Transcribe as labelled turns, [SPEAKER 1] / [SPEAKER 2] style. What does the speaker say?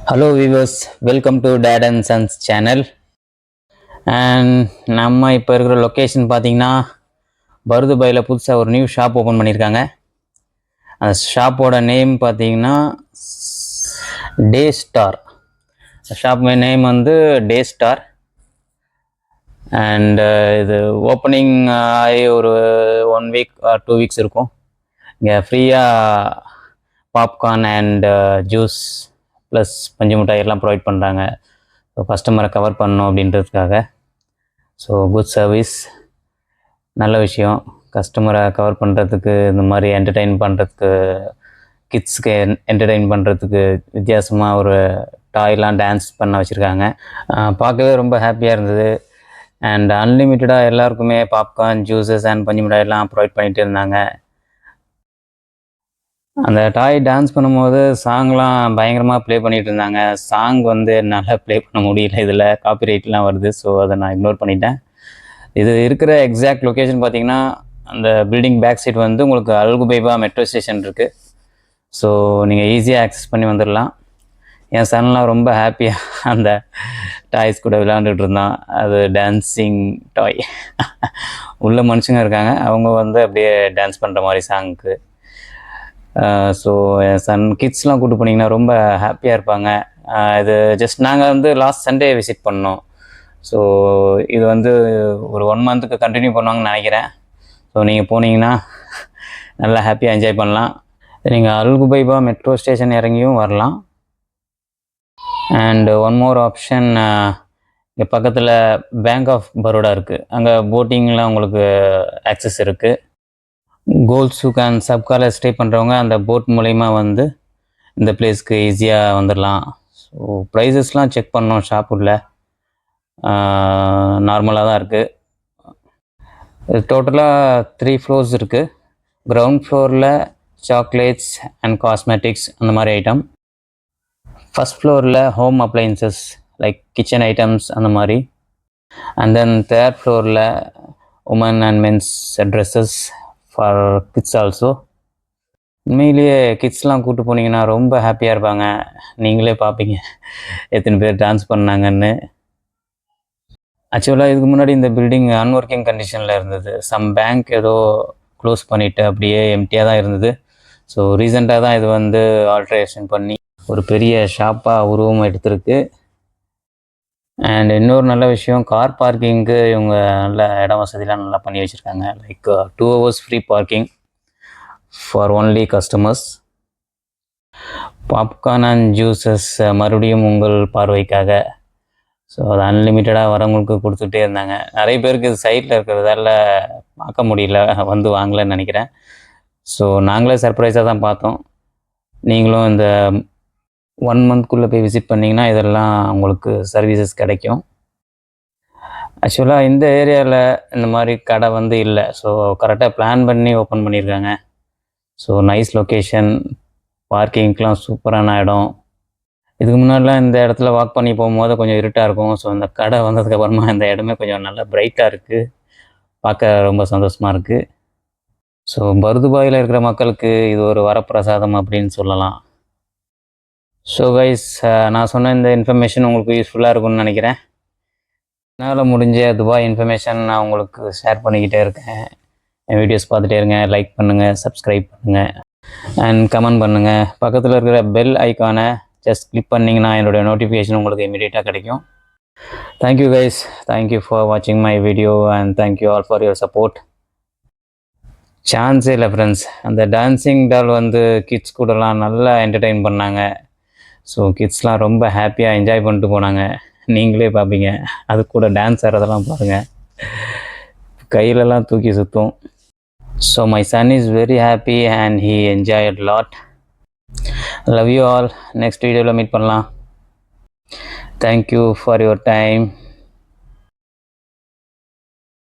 [SPEAKER 1] Hello viewers, welcome to date and sons channel. And நம்ம இப்போ இருக்கிற லொக்கேஷன் பார்த்தீங்கன்னா பருதுபாயில் புதுசாக ஒரு நியூ ஷாப் ஓப்பன் பண்ணியிருக்காங்க. அந்த ஷாப்போட நேம் பார்த்தீங்கன்னா டே ஸ்டார். ஷாப் நேம் வந்து டே ஸ்டார். அண்ட் இது ஓப்பனிங் ஆகி ஒரு 1 வீக் ஆர் 2 வீக்ஸ் இருக்கும். இங்கே ஃப்ரீயாக பாப்கார்ன் அண்ட் ஜூஸ் ப்ளஸ் பஞ்சு மிட்டாய் எல்லாம் ப்ரொவைட் பண்ணுறாங்க. ஸோ கஸ்டமரை கவர் பண்ணணும் அப்படின்றதுக்காக. ஸோ குட் சர்வீஸ், நல்ல விஷயம். கஸ்டமரை கவர் பண்ணுறதுக்கு, இந்த மாதிரி என்டர்டெயின் பண்ணுறதுக்கு, கிட்ஸுக்கு என்டர்டெயின் பண்ணுறதுக்கு வித்தியாசமாக ஒரு டாய்லாம் டான்ஸ் பண்ண வச்சுருக்காங்க. பார்க்கவே ரொம்ப ஹாப்பியாக இருந்தது. அண்ட் அன்லிமிட்டடாக எல்லாருக்குமே பாப்கார்ன், ஜூஸஸ் அண்ட் பஞ்சு மிட்டாயெல்லாம் ப்ரொவைட் பண்ணிகிட்டு இருந்தாங்க. அந்த டாய் டான்ஸ் பண்ணும்போது சாங்லாம் பயங்கரமாக ப்ளே பண்ணிகிட்டு இருந்தாங்க. சாங் வந்து என்னால் ப்ளே பண்ண முடியல, இதில் காப்பிரைட்லாம் வருது. ஸோ அதை நான் இக்னோர் பண்ணிட்டேன். இது இருக்கிற எக்ஸாக்ட் லொக்கேஷன் பார்த்திங்கன்னா, அந்த பில்டிங் பேக் சைட் வந்து உங்களுக்கு அல்குபைபா மெட்ரோ ஸ்டேஷன் இருக்குது. ஸோ நீங்கள் ஈஸியாக ஆக்சஸ் பண்ணி வந்துடலாம். என் சன்லாம் ரொம்ப ஹாப்பியாக அந்த டாய்ஸ் கூட விளையாண்டுட்டு இருந்தான். அது டான்ஸிங் டாய். உள்ள மனுஷங்க இருக்காங்க, அவங்க வந்து அப்படியே டான்ஸ் பண்ணுற மாதிரி சாங்க்கு. ஸோ என் சன் கிட்ஸ்லாம் கூப்பிட்டு போனீங்கன்னா ரொம்ப ஹாப்பியாக இருப்பாங்க. இது ஜஸ்ட் நாங்கள் வந்து லாஸ்ட் சண்டே விசிட் பண்ணோம். ஸோ இது வந்து ஒரு 1 மந்த்துக்கு கண்டினியூ பண்ணுவாங்கன்னு நினைக்கிறேன். ஸோ நீங்கள் போனீங்கன்னா நல்லா ஹாப்பியாக என்ஜாய் பண்ணலாம். நீங்கள் அல்குபைபா மெட்ரோ ஸ்டேஷன் இறங்கியும் வரலாம். அண்ட் ஒன் மோர் ஆப்ஷன், இங்கே பக்கத்தில் பேங்க் ஆஃப் பரோடா இருக்குது. அங்கே போட்டிங்லாம் உங்களுக்கு ஆக்சஸ் இருக்குது. கோல்ட்ஸுக்கு அண்ட் சப்காரில் ஸ்டே பண்ணுறவங்க அந்த போட் மூலிமா வந்து இந்த பிளேஸ்க்கு ஈஸியாக வந்துடலாம். ஸோ ப்ரைஸஸ்லாம் செக் பண்ணோம். ஷாப்புள்ள நார்மலாக தான் இருக்குது. டோட்டலாக 3 ஃப்ளோர்ஸ் இருக்குது. கிரவுண்ட் ஃப்ளோரில் சாக்லேட்ஸ் அண்ட் காஸ்மெட்டிக்ஸ் அந்த மாதிரி ஐட்டம். ஃபஸ்ட் ஃப்ளோரில் home appliances like kitchen items அந்த மாதிரி. அண்ட் தென் 3rd ஃப்ளோரில் woman and men's dresses for kids also. உண்மையிலேயே கிட்ஸ்லாம் கூப்பிட்டு போனீங்கன்னா ரொம்ப ஹாப்பியாக இருப்பாங்க. நீங்களே பார்ப்பீங்க எத்தனை பேர் டான்ஸ் பண்ணாங்கன்னு. ஆக்சுவலாக இதுக்கு முன்னாடி இந்த பில்டிங் அன்ஒர்க்கிங் கண்டிஷனில் இருந்தது. சம் பேங்க் ஏதோ க்ளோஸ் பண்ணிவிட்டு அப்படியே எம்டியாக தான் இருந்தது. ஸோ ரீசெண்டாக தான் இது வந்து ஆல்ட்ரேஷன் பண்ணி ஒரு பெரிய ஷாப்பாக உருவம் எடுத்திருக்கு. அண்ட் இன்னொரு நல்ல விஷயம், கார் பார்க்கிங்க்கு இவங்க நல்ல இடம் வசதிலாம் நல்லா பண்ணி வச்சுருக்காங்க. Like 2 hours free parking for only customers. Popcorn and juices மறுபடியும் உங்கள் பார்வைக்காக. ஸோ அது அன்லிமிட்டடாக வரவங்களுக்கு கொடுத்துட்டே இருந்தாங்க. நிறைய பேருக்கு இது சைட்டில் இருக்கிறதால பார்க்க முடியல, வந்து வாங்கலைன்னு நினைக்கிறேன். ஸோ நாங்களே சர்ப்ரைஸாக தான் பார்த்தோம். நீங்களும் இந்த 1 மந்த்க்குள்ளே போய் விசிட் பண்ணிங்கன்னா இதெல்லாம் உங்களுக்கு சர்வீசஸ் கிடைக்கும். ஆக்சுவலாக இந்த ஏரியாவில் இந்த மாதிரி கடை வந்து இல்லை. ஸோ கரெக்டாக பிளான் பண்ணி ஓப்பன் பண்ணியிருக்காங்க. ஸோ நைஸ் லொக்கேஷன், பார்க்கிங்க்கெலாம் சூப்பரான இடம். இதுக்கு முன்னாடிலாம் இந்த இடத்துல வாக் பண்ணி போகும்போது கொஞ்சம் இருட்டாக இருக்கும். ஸோ இந்த கடை வந்ததுக்கப்புறமா இந்த இடமே கொஞ்சம் நல்லா பிரைட்டாக இருக்குது. பார்க்க ரொம்ப சந்தோஷமாக இருக்குது. ஸோ பருதுபாயில் இருக்கிற மக்களுக்கு இது ஒரு வரப்பிரசாதம் அப்படின்னு சொல்லலாம். ஸோ கைஸ், நான் சொன்ன இந்த இன்ஃபர்மேஷன் உங்களுக்கு யூஸ்ஃபுல்லாக இருக்கும்னு நினைக்கிறேன். என்னால் முடிஞ்ச துபாய் இன்ஃபர்மேஷன் நான் உங்களுக்கு ஷேர் பண்ணிக்கிட்டே இருக்கேன். என் வீடியோஸ் பார்த்துட்டே இருங்க. லைக் பண்ணுங்கள், சப்ஸ்கிரைப் பண்ணுங்கள் அண்ட் கமெண்ட் பண்ணுங்கள். பக்கத்தில் இருக்கிற பெல் ஐக்கானை ஜஸ்ட் கிளிக் பண்ணிங்கன்னா என்னுடைய நோட்டிஃபிகேஷன் உங்களுக்கு இமீடியட்டாக கிடைக்கும். தேங்க்யூ கைஸ், தேங்க்யூ ஃபார் வாட்சிங் my video and thank you all for your support. சான்ஸே இல்லை ஃப்ரெண்ட்ஸ், அந்த டான்ஸிங் டால் வந்து கிட்ஸ் கூடலாம் நல்லா என்டர்டெயின் பண்ணாங்க. ஸோ கிட்ஸ்லாம் ரொம்ப ஹாப்பியாக என்ஜாய் பண்ணிட்டு போனாங்க. நீங்களே பார்ப்பீங்க. அது கூட டான்ஸ் ஆடுறதெல்லாம் பாருங்கள், கையிலலாம் தூக்கி சுற்றும். So my son is very happy and he enjoyed lot. Love you all. Next வீடியோவில் மீட் பண்ணலாம். Thank you for your time.